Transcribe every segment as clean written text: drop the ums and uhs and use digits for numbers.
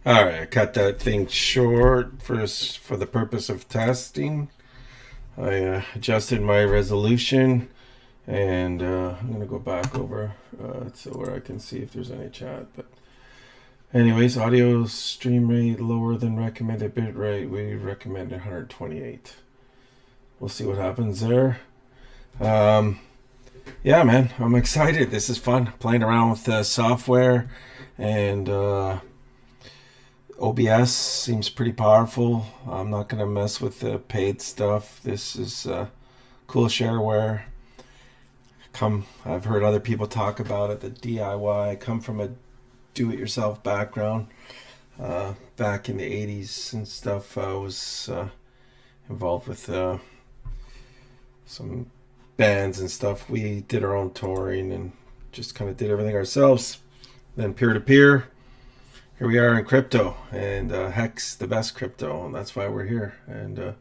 All right, I cut that thing short for the purpose of testing. I adjusted my resolution, and I'm gonna go back over so where I can see if there's any chat. But anyways, audio stream rate lower than recommended bit rate. We recommend 128. We'll see what happens there. Yeah, man, I'm excited. This is fun playing around with the software, and OBS seems pretty powerful. I'm not gonna mess with the paid stuff. This is cool shareware. I've heard other people talk about it. The DIY. I come from a do-it-yourself background. Back in the 80s and stuff, I was involved with some bands and stuff. We did our own touring and just kind of did everything ourselves. Then peer-to-peer. Here we are in crypto, and Hex, the best crypto, and that's why we're here. And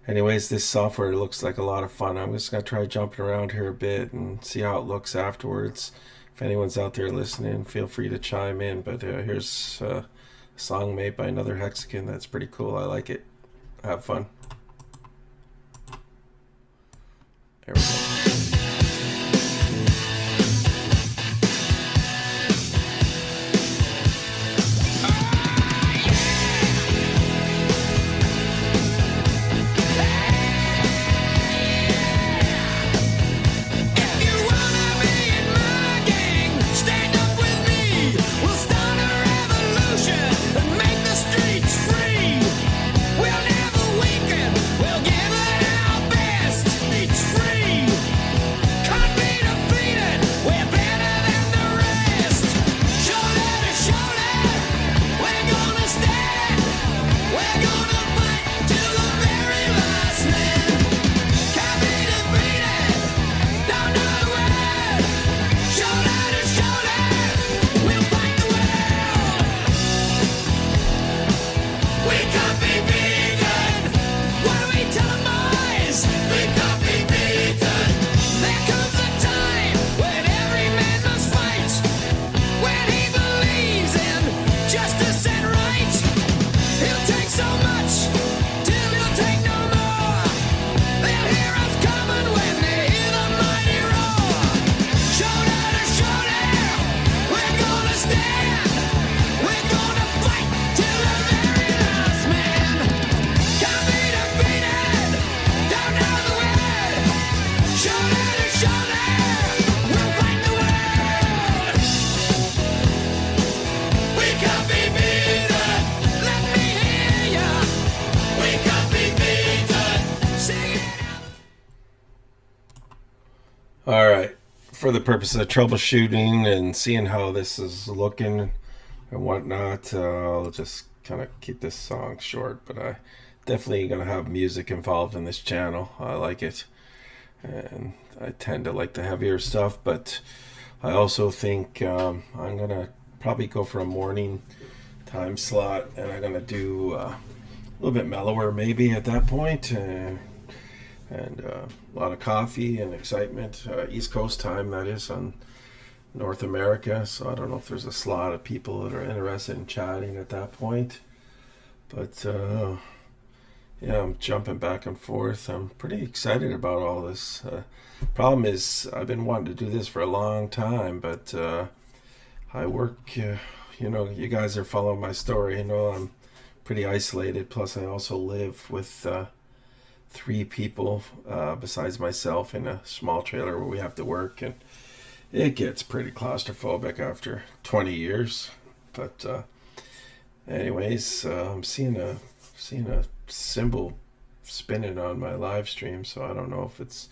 anyways, this software looks like a lot of fun. I'm just going to try jumping around here a bit and see how it looks afterwards. If anyone's out there listening, feel free to chime in. But here's a song made by another Hexican that's pretty cool. I like it. Have fun. There we go. All right, for the purpose of troubleshooting and seeing how this is looking and whatnot, I'll just kind of keep this song short, but I definitely gonna have music involved in this channel. I like it, and I tend to like the heavier stuff, but I also think I'm gonna probably go for a morning time slot, and I'm gonna do a little bit mellower maybe at that point. And a lot of coffee and excitement. East Coast time, that is, on North America. So I don't know if there's a slot of people that are interested in chatting at that point. But yeah, I'm jumping back and forth. I'm pretty excited about all this. Problem is, I've been wanting to do this for a long time, but I work, you know, you guys are following my story. You know, I'm pretty isolated. Plus, I also live with 3 people besides myself in a small trailer where we have to work, and it gets pretty claustrophobic after 20 years. But anyways, I'm seeing a symbol spinning on my live stream, so I don't know if it's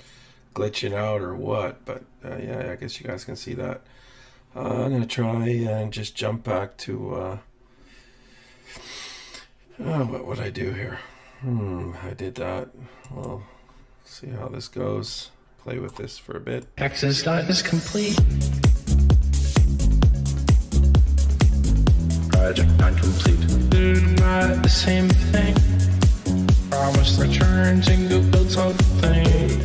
glitching out or what, but yeah, I guess you guys can see that. I'm gonna try and just jump back to what would I do here? I did that. Well, see how this goes. Play with this for a bit. Access dot is complete. Project not complete. Not the same thing. Promise returns and go build something.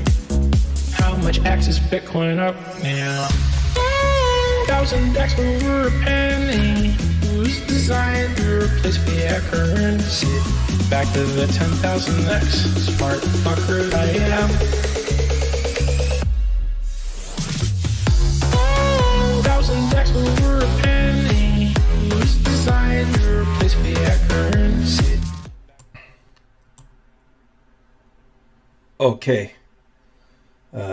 How much X is Bitcoin up now? $1,000 over a penny. Who's designed to replace fiat currency. Back to the 10,000x, smart fucker I am. 1,000x over a penny. It was designed to replace fiat currency. Okay.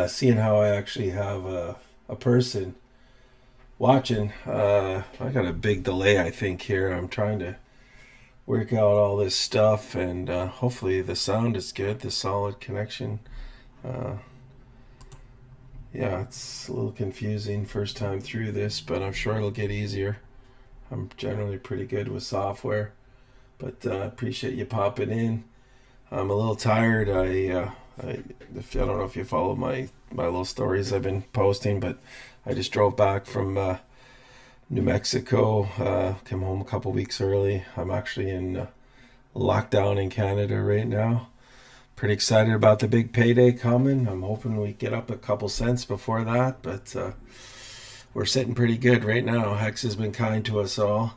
Seeing how I actually have a person watching, I got a big delay, I think, here. I'm trying to work out all this stuff, and hopefully the sound is good, the solid connection. Yeah, it's a little confusing first time through this, but I'm sure it'll get easier. I'm generally pretty good with software, but I appreciate you popping in. I'm a little tired. I don't know if you follow my little stories I've been posting, but I just drove back from New Mexico. Came home a couple weeks early. I'm actually in lockdown in Canada right now. Pretty excited about the big payday coming. I'm hoping we get up a couple cents before that, but we're sitting pretty good right now. Hex has been kind to us all,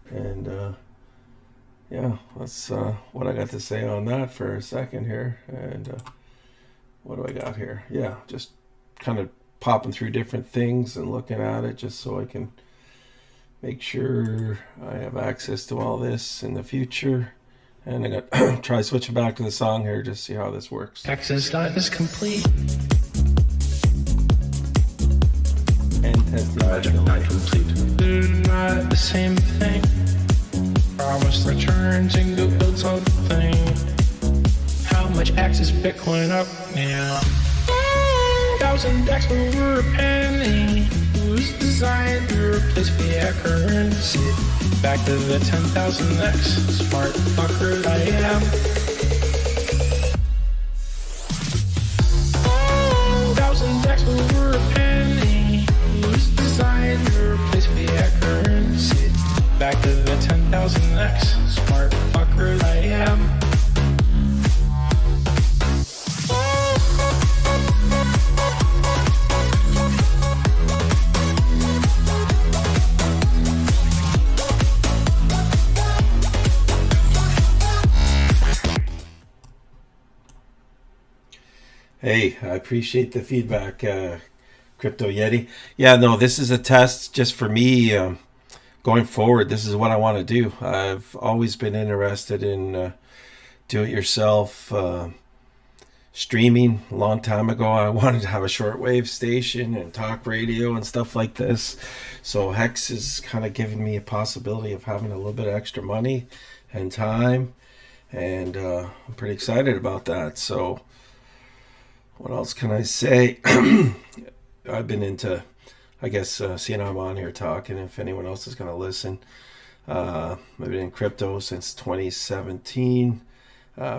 and yeah, that's what I got to say on that for a second here. And what do I got here? Yeah, just kind of popping through different things and looking at it just so I can make sure I have access to all this in the future. And I'm gonna try switching back to the song here just see how this works. Access dot is complete. And testing. Project not complete. They're not the same thing. Promise returns and go build something. How much access Bitcoin up now? 1,000x over a penny. It was designed to replace fiat currency. Back to the 10,000x, smart fucker I am. 1,000x over a penny. It was designed to replace fiat currency. Back to the 10,000x, smart fucker I am. Hey, I appreciate the feedback, Crypto Yeti. Yeah, no, this is a test just for me. Going forward, this is what I want to do. I've always been interested in do-it-yourself streaming. A long time ago, I wanted to have a shortwave station and talk radio and stuff like this. So Hex is kind of giving me a possibility of having a little bit of extra money and time, and I'm pretty excited about that. So what else can I say? I've been into, I guess, seeing I'm on here talking, if anyone else is going to listen. I've been in crypto since 2017.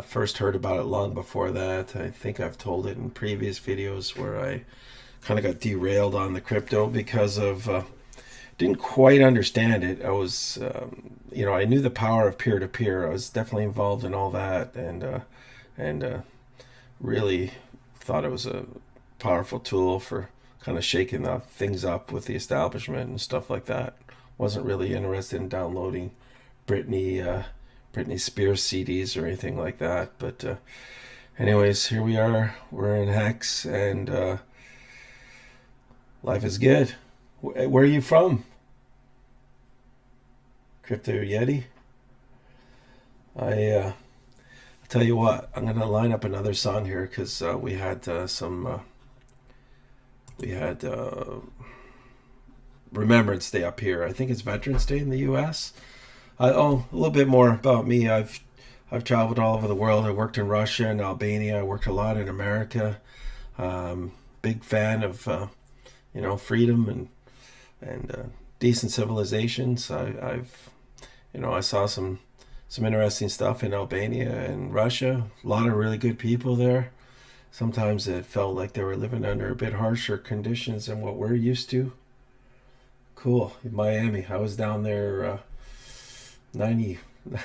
First heard about it long before that. I think I've told it in previous videos where I kind of got derailed on the crypto because of, didn't quite understand it. I was, I knew the power of peer-to-peer. I was definitely involved in all that, and really thought it was a powerful tool for kind of shaking things up with the establishment and stuff like that. Wasn't really interested in downloading Britney Spears CDs or anything like that. But anyways, here we are. We're in Hex, and life is good. Where are you from? Crypto Yeti? I'll tell you what, I'm going to line up another song here because we had Remembrance Day up here. I think it's Veterans Day in the U.S. A little bit more about me. I've traveled all over the world. I worked in Russia and Albania. I worked a lot in America. Big fan of freedom and decent civilizations. I saw some interesting stuff in Albania and Russia. A lot of really good people there. Sometimes it felt like they were living under a bit harsher conditions than what we're used to. Cool. In Miami, I was down there 90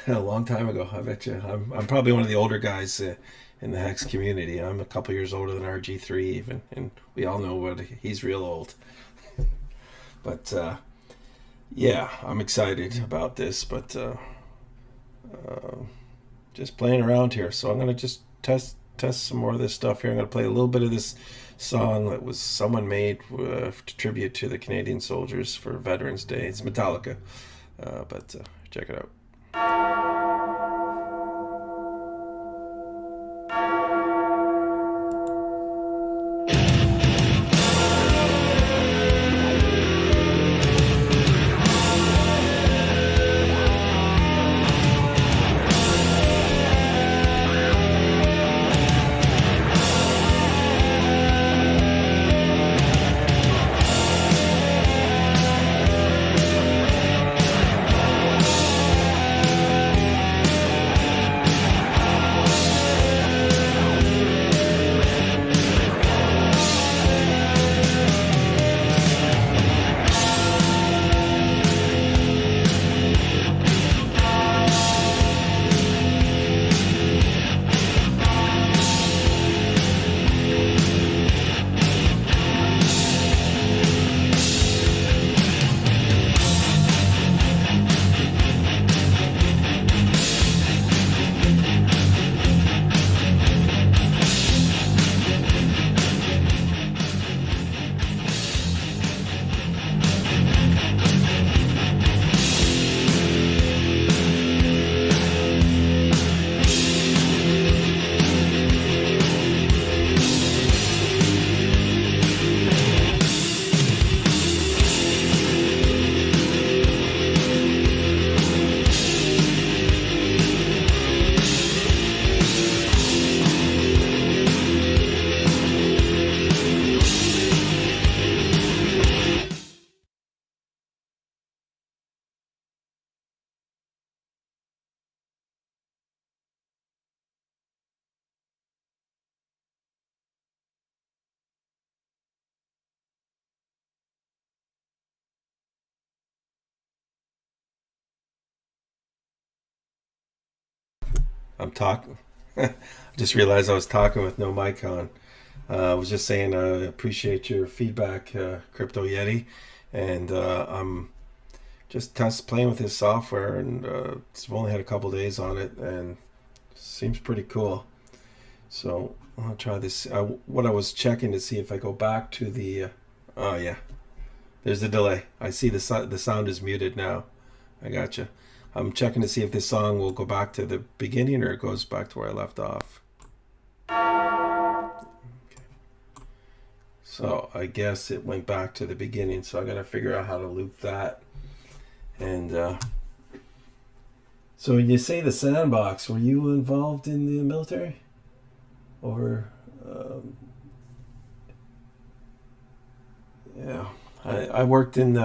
a long time ago. I bet you. I'm probably one of the older guys in the Hex community. I'm a couple years older than RG3 even, and we all know what he's real old. But Yeah, I'm excited about this, but just playing around here. So I'm gonna just test some more of this stuff here. I'm gonna play a little bit of this song that was someone made to tribute to the Canadian soldiers for Veterans Day. It's Metallica, but check it out. I'm talking. I just realized I was talking with no mic on. I was just saying I appreciate your feedback, Crypto Yeti, and I'm just playing with his software, and I've only had a couple days on it, and seems pretty cool. So I'll try this. What I was checking to see if I go back to the. Oh yeah, there's the delay. I see the sound is muted now. I gotcha. I'm checking to see if this song will go back to the beginning or it goes back to where I left off. Okay. So I guess it went back to the beginning. So I got to figure out how to loop that. And so when you say the sandbox, were you involved in the military? Or yeah. I worked in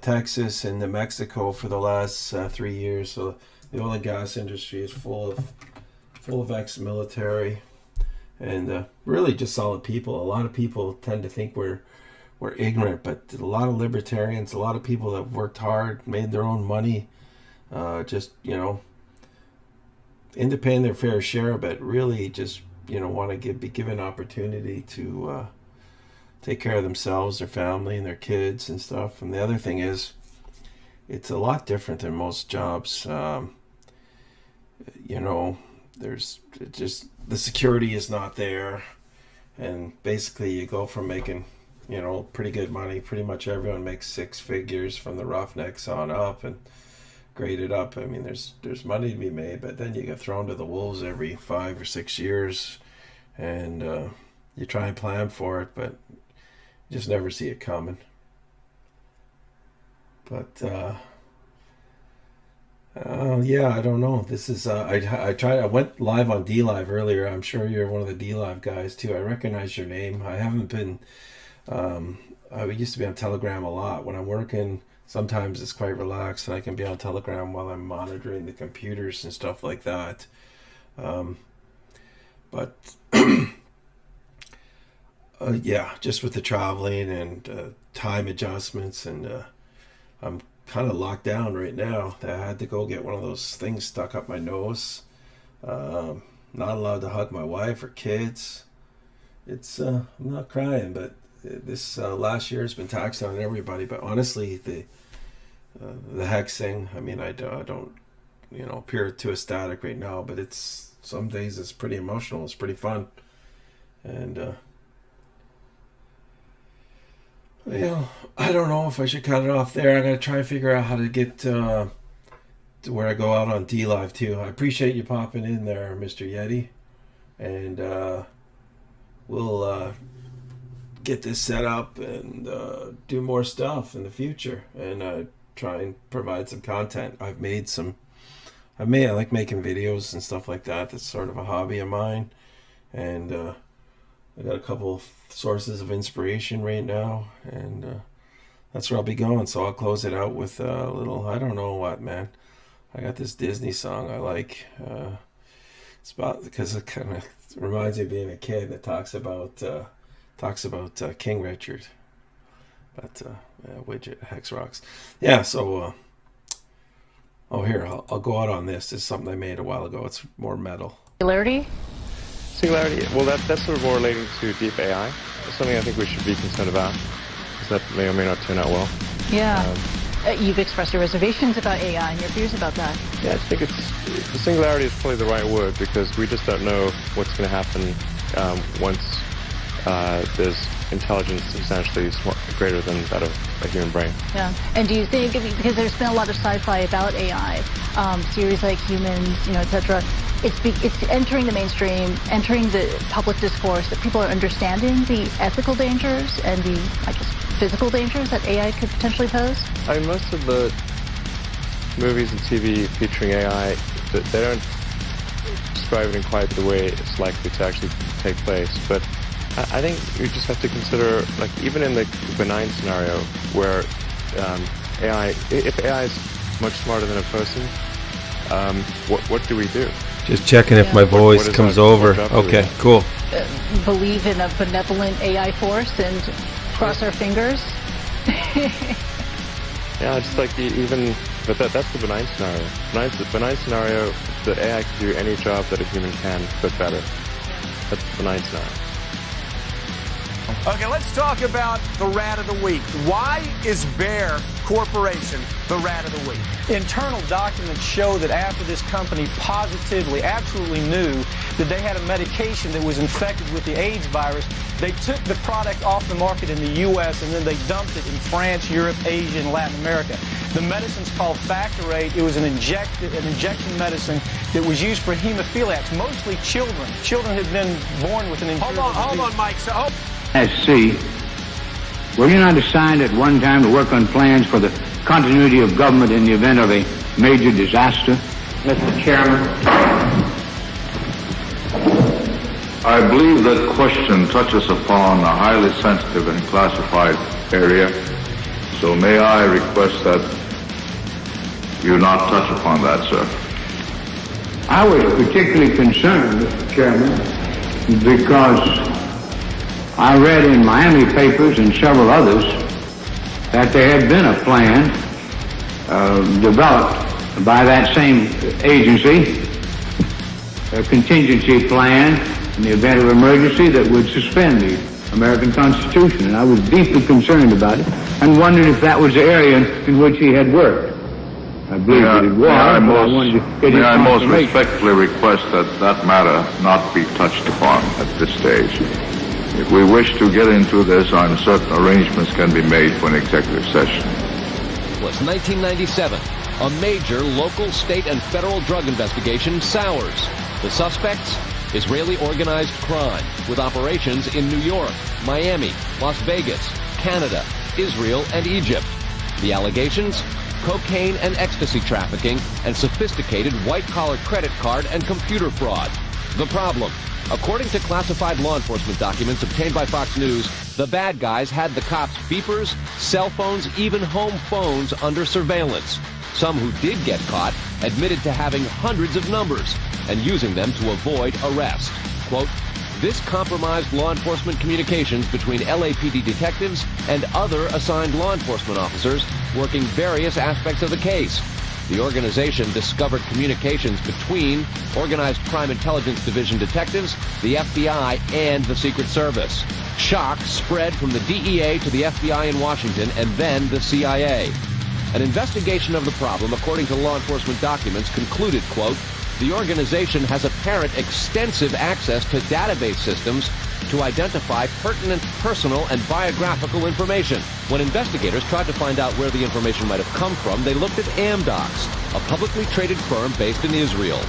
Texas and New Mexico for the last 3 years, so the oil and gas industry is full of ex-military, and really just solid people. A lot of people tend to think we're ignorant, but a lot of libertarians, a lot of people that have worked hard, made their own money, just into paying their fair share, but really just want to be given opportunity to. Take care of themselves, their family, and their kids and stuff. And the other thing is, it's a lot different than most jobs. There's just the security is not there, and basically you go from making, pretty good money. Pretty much everyone makes six figures from the Roughnecks on up and graded up. I mean, there's money to be made, but then you get thrown to the wolves every 5 or 6 years, and you try and plan for it, but just never see it coming. But yeah, I don't know. This is I tried. I went live on D Live earlier. I'm sure you're one of the D Live guys too. I recognize your name. I haven't been. I used to be on Telegram a lot when I'm working. Sometimes it's quite relaxed, and I can be on Telegram while I'm monitoring the computers and stuff like that. But yeah, just with the traveling and time adjustments, and I'm kind of locked down right now. I had to go get one of those things stuck up my nose. Not allowed to hug my wife or kids. It's I'm not crying, but this last year has been taxing on everybody. But honestly, the hexing. I mean, I don't appear too ecstatic right now, but it's some days it's pretty emotional. It's pretty fun, and I don't know if I should cut it off there. I'm gonna try and figure out how to get to where I go out on DLive too. I appreciate you popping in there, Mr. Yeti, and we'll get this set up and do more stuff in the future, and try and provide some content. I like making videos and stuff like that. That's sort of a hobby of mine, and I got a couple of sources of inspiration right now, and that's where I'll be going. So I'll close it out with a little, I don't know what, man. I got this Disney song I like. It's about, because it kind of reminds me of being a kid. It talks about King Richard. But Widget Hex rocks. Yeah. So here, I'll go out on this. This is something I made a while ago. It's more metal. Singularity? Singularity, well, that's sort of more relating to deep AI. It's something I think we should be concerned about, because that may or may not turn out well. Yeah. You've expressed your reservations about AI and your fears about that. Yeah, I think the singularity is probably the right word, because we just don't know what's going to happen once there's intelligence substantially greater than that of a human brain. Yeah. And do you think, because there's been a lot of sci-fi about AI, series like Humans, etc., it's entering the mainstream, entering the public discourse, that people are understanding the ethical dangers and the, physical dangers that AI could potentially pose? I mean, most of the movies and TV featuring AI, they don't describe it in quite the way it's likely to actually take place. But I think we just have to consider, like, even in the benign scenario where if AI is much smarter than a person, what do we do? Just checking if my voice comes over. Okay, cool. Believe in a benevolent AI force and cross our fingers? Yeah, just like but that's the benign scenario. The benign scenario, the AI can do any job that a human can, but better. That's the benign scenario. Okay, let's talk about the rat of the week. Why is Bayer Corporation the rat of the week? Internal documents show that after this company positively, absolutely knew that they had a medication that was infected with the AIDS virus, they took the product off the market in the U.S. and then they dumped it in France, Europe, Asia, and Latin America. The medicine's called Factorate. It was an injection medicine that was used for hemophiliacs, mostly children. Children had been born with an incurable disease. Hold on, Mike. SC, were you not assigned at one time to work on plans for the continuity of government in the event of a major disaster? Mr. Chairman, I believe that question touches upon a highly sensitive and classified area, so may I request that you not touch upon that, sir. I was particularly concerned, Mr. Chairman, because I read in Miami papers and several others that there had been a plan developed by that same agency, a contingency plan in the event of emergency that would suspend the American Constitution. And I was deeply concerned about it and wondered if that was the area in which he had worked. I believe that it was, but I wanted to get his May I most confirmation. respectfully request that matter not be touched upon at this stage. If we wish to get into this, I'm certain arrangements can be made for an executive session. Was 1997. A major local, state, and federal drug investigation sours. The suspects? Israeli organized crime, with operations in New York, Miami, Las Vegas, Canada, Israel, and Egypt. The allegations? Cocaine and ecstasy trafficking, and sophisticated white-collar credit card and computer fraud. The problem? According to classified law enforcement documents obtained by Fox News, the bad guys had the cops' beepers, cell phones, even home phones under surveillance. Some who did get caught admitted to having hundreds of numbers and using them to avoid arrest. Quote, this compromised law enforcement communications between LAPD detectives and other assigned law enforcement officers working various aspects of the case. The organization discovered communications between Organized Crime Intelligence Division detectives, the FBI, and the Secret Service. Shock spread from the DEA to the FBI in Washington and then the CIA. An investigation of the problem, according to law enforcement documents, concluded, quote, the organization has apparent extensive access to database systems to identify pertinent personal and biographical information. When investigators tried to find out where the information might have come from, they looked at Amdocs, a publicly traded firm based in Israel.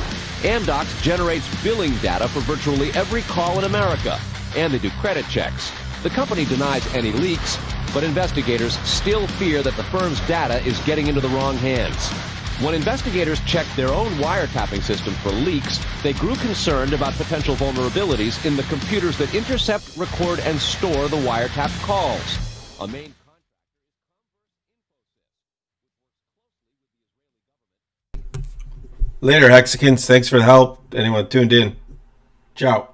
Amdocs generates billing data for virtually every call in America, and they do credit checks. The company denies any leaks, but investigators still fear that the firm's data is getting into the wrong hands. When investigators checked their own wiretapping system for leaks, they grew concerned about potential vulnerabilities in the computers that intercept, record, and store the wiretapped calls. A main Later, Hexicans. Thanks for the help. Anyone tuned in. Ciao.